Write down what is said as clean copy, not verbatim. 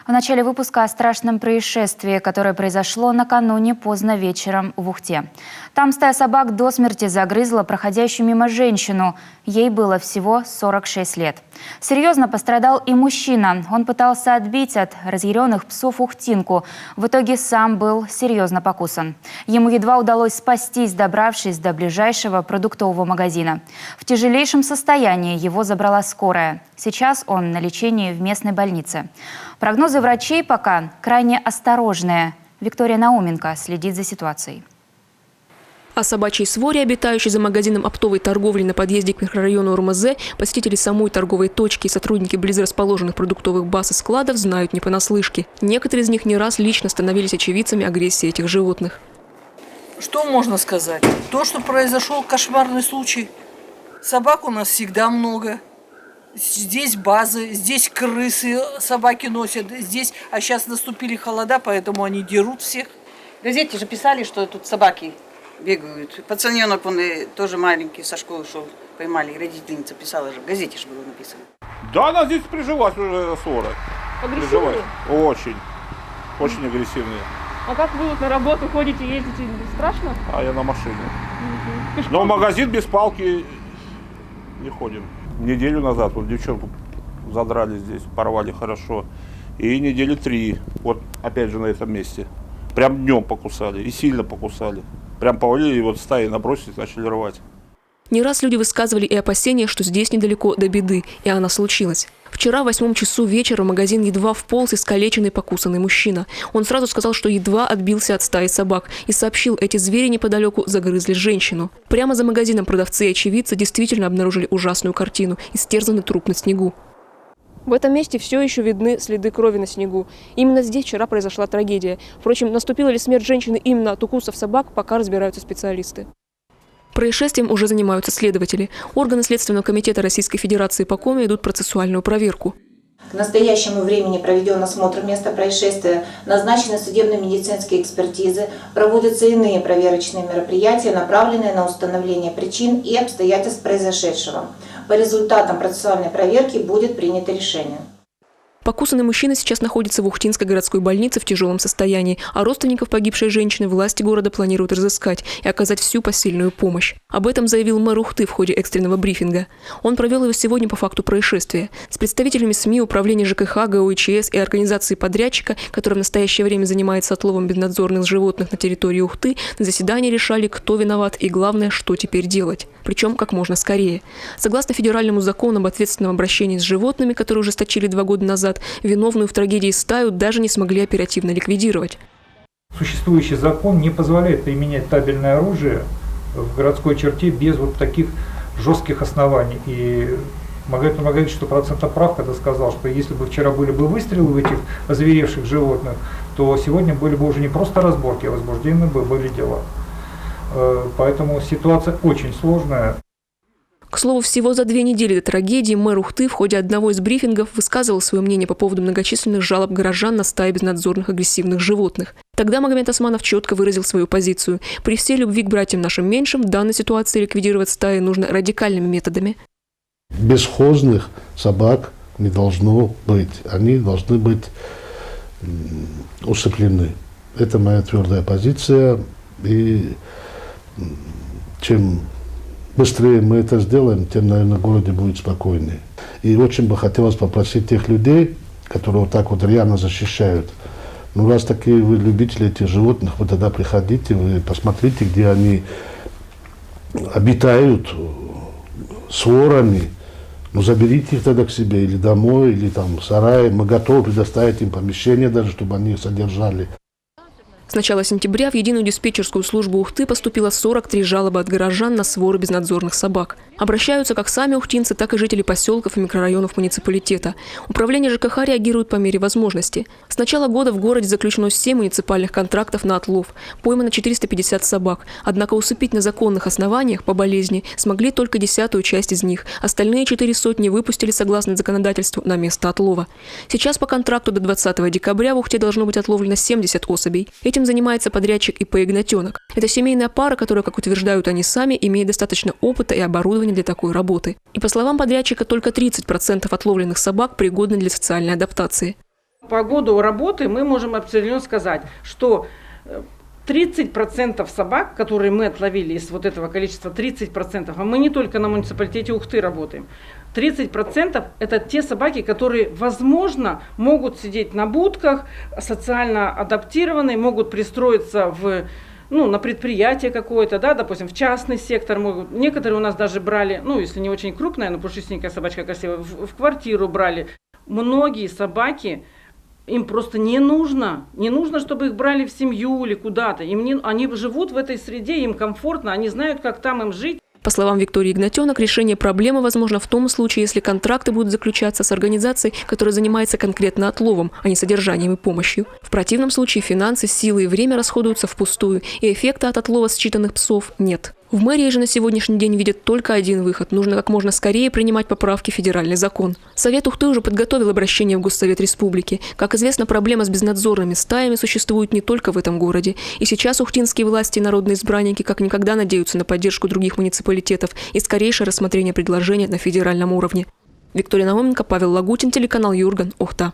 В начале выпуска о страшном происшествии, которое произошло накануне поздно вечером в Ухте. Там стая собак до смерти загрызла проходящую мимо женщину. Ей было всего 46 лет. Серьезно пострадал и мужчина. Он пытался отбить от разъяренных псов ухтинку. В итоге сам был серьезно покусан. Ему едва удалось спастись, добравшись до ближайшего продуктового магазина. В тяжелейшем состоянии его забрала скорая. Сейчас он на лечении в местной больнице. Прогнозы врачей пока крайне осторожные. Виктория Науменко следит за ситуацией. О собачьей своре, обитающей за магазином оптовой торговли на подъезде к микрорайону РМЗ, посетители самой торговой точки и сотрудники близрасположенных продуктовых баз и складов знают не понаслышке. Некоторые из них не раз лично становились очевидцами агрессии этих животных. Что можно сказать? То, что произошел кошмарный случай. Собак у нас всегда много. Здесь базы, здесь крысы собаки носят, здесь, а сейчас наступили холода, поэтому они дерут всех. В газете же писали, что тут собаки бегают. Пацаненок, он тоже маленький, со школы шел, поймали, родительница писала же, в газете же было написано. Да, она здесь прижилась уже ссора. Агрессивные? Очень. Очень агрессивные. А как вы на работу ходите, ездите, страшно? А я на машине. Но в магазин без палки не ходим. Неделю назад вот девчонку задрали здесь, порвали хорошо. И недели 3, вот опять же на этом месте. Прям днем покусали и сильно покусали. Прям повалили, и вот стаи набросились, начали рвать. Не раз люди высказывали и опасения, что здесь недалеко до беды, и она случилась. Вчера в 8 часу вечера в магазин едва вполз искалеченный покусанный мужчина. Он сразу сказал, что едва отбился от стаи собак и сообщил, эти звери неподалеку загрызли женщину. Прямо за магазином продавцы и очевидцы действительно обнаружили ужасную картину – истерзанный труп на снегу. В этом месте все еще видны следы крови на снегу. Именно здесь вчера произошла трагедия. Впрочем, наступила ли смерть женщины именно от укусов собак, пока разбираются специалисты. Происшествием уже занимаются следователи. Органы Следственного комитета Российской Федерации по Коми идут процессуальную проверку. К настоящему времени проведен осмотр места происшествия, назначены судебно-медицинские экспертизы, проводятся иные проверочные мероприятия, направленные на установление причин и обстоятельств произошедшего. По результатам процессуальной проверки будет принято решение. Покусанный мужчина сейчас находится в Ухтинской городской больнице в тяжелом состоянии, а родственников погибшей женщины власти города планируют разыскать и оказать всю посильную помощь. Об этом заявил мэр Ухты в ходе экстренного брифинга. Он провел его сегодня по факту происшествия. С представителями СМИ, управления ЖКХ, ГОИЧС и организации подрядчика, которая в настоящее время занимается отловом безнадзорных животных на территории Ухты, на заседании решали, кто виноват и, главное, что теперь делать. Причем как можно скорее. Согласно федеральному закону об ответственном обращении с животными, который ужесточили 2 года назад, виновную в трагедии стаю даже не смогли оперативно ликвидировать. Существующий закон не позволяет применять табельное оружие в городской черте без вот таких жестких оснований. И Маргарита Маргариевич 100% прав, когда сказал, что если бы вчера были бы выстрелы в этих озверевших животных, то сегодня были бы уже не просто разборки, а возбуждены бы были дела. Поэтому ситуация очень сложная. К слову, всего за 2 недели до трагедии мэр Ухты в ходе одного из брифингов высказывал свое мнение по поводу многочисленных жалоб горожан на стаи безнадзорных агрессивных животных. Тогда Магомед Османов четко выразил свою позицию. При всей любви к братьям нашим меньшим в данной ситуации ликвидировать стаи нужно радикальными методами. Бесхозных собак не должно быть. Они должны быть усыплены. Это моя твердая позиция. И чем быстрее мы это сделаем, тем, наверное, в городе будет спокойнее. И очень бы хотелось попросить тех людей, которые вот так вот рьяно защищают, ну, раз такие вы любители этих животных, вы тогда приходите, вы посмотрите, где они обитают сворами, ну, заберите их тогда к себе или домой, или там в сарае. Мы готовы предоставить им помещение даже, чтобы они их содержали. С начала сентября в единую диспетчерскую службу Ухты поступило 43 жалобы от горожан на своры безнадзорных собак. Обращаются как сами ухтинцы, так и жители поселков и микрорайонов муниципалитета. Управление ЖКХ реагирует по мере возможности. С начала года в городе заключено 7 муниципальных контрактов на отлов. Поймано 450 собак. Однако усыпить на законных основаниях по болезни смогли только 10-ю часть из них. Остальные 400 выпустили согласно законодательству на место отлова. Сейчас по контракту до 20 декабря в Ухте должно быть отловлено 70 особей. Этим занимается подрядчик ИП «Игнатенок». Это семейная пара, которая, как утверждают они сами, имеет достаточно опыта и оборудования для такой работы. И по словам подрядчика, только 30% отловленных собак пригодны для социальной адаптации. По году работы мы можем определенно сказать, что 30% собак, которые мы отловили из вот этого количества, 30%, а мы не только на муниципалитете Ухты работаем, 30% это те собаки, которые, возможно, могут сидеть на будках, социально адаптированные, могут пристроиться на предприятие какое-то, да, допустим, в частный сектор могут. Некоторые у нас даже брали, если не очень крупная, но пушистенькая собачка красивая, в квартиру брали. Многие собаки, им просто не нужно, чтобы их брали в семью или куда-то. Они живут в этой среде, им комфортно, они знают, как там им жить. По словам Виктории Игнатенок, решение проблемы возможно в том случае, если контракты будут заключаться с организацией, которая занимается конкретно отловом, а не содержанием и помощью. В противном случае финансы, силы и время расходуются впустую, и эффекта от отлова считанных псов нет. В мэрии же на сегодняшний день видят только один выход. Нужно как можно скорее принимать поправки в федеральный закон. Совет Ухты уже подготовил обращение в Госсовет Республики. Как известно, проблема с безнадзорными стаями существует не только в этом городе. И сейчас ухтинские власти и народные избранники как никогда надеются на поддержку других муниципалитетов и скорейшее рассмотрение предложения на федеральном уровне. Виктория Науменко, Павел Лагутин, телеканал Юрган, Ухта.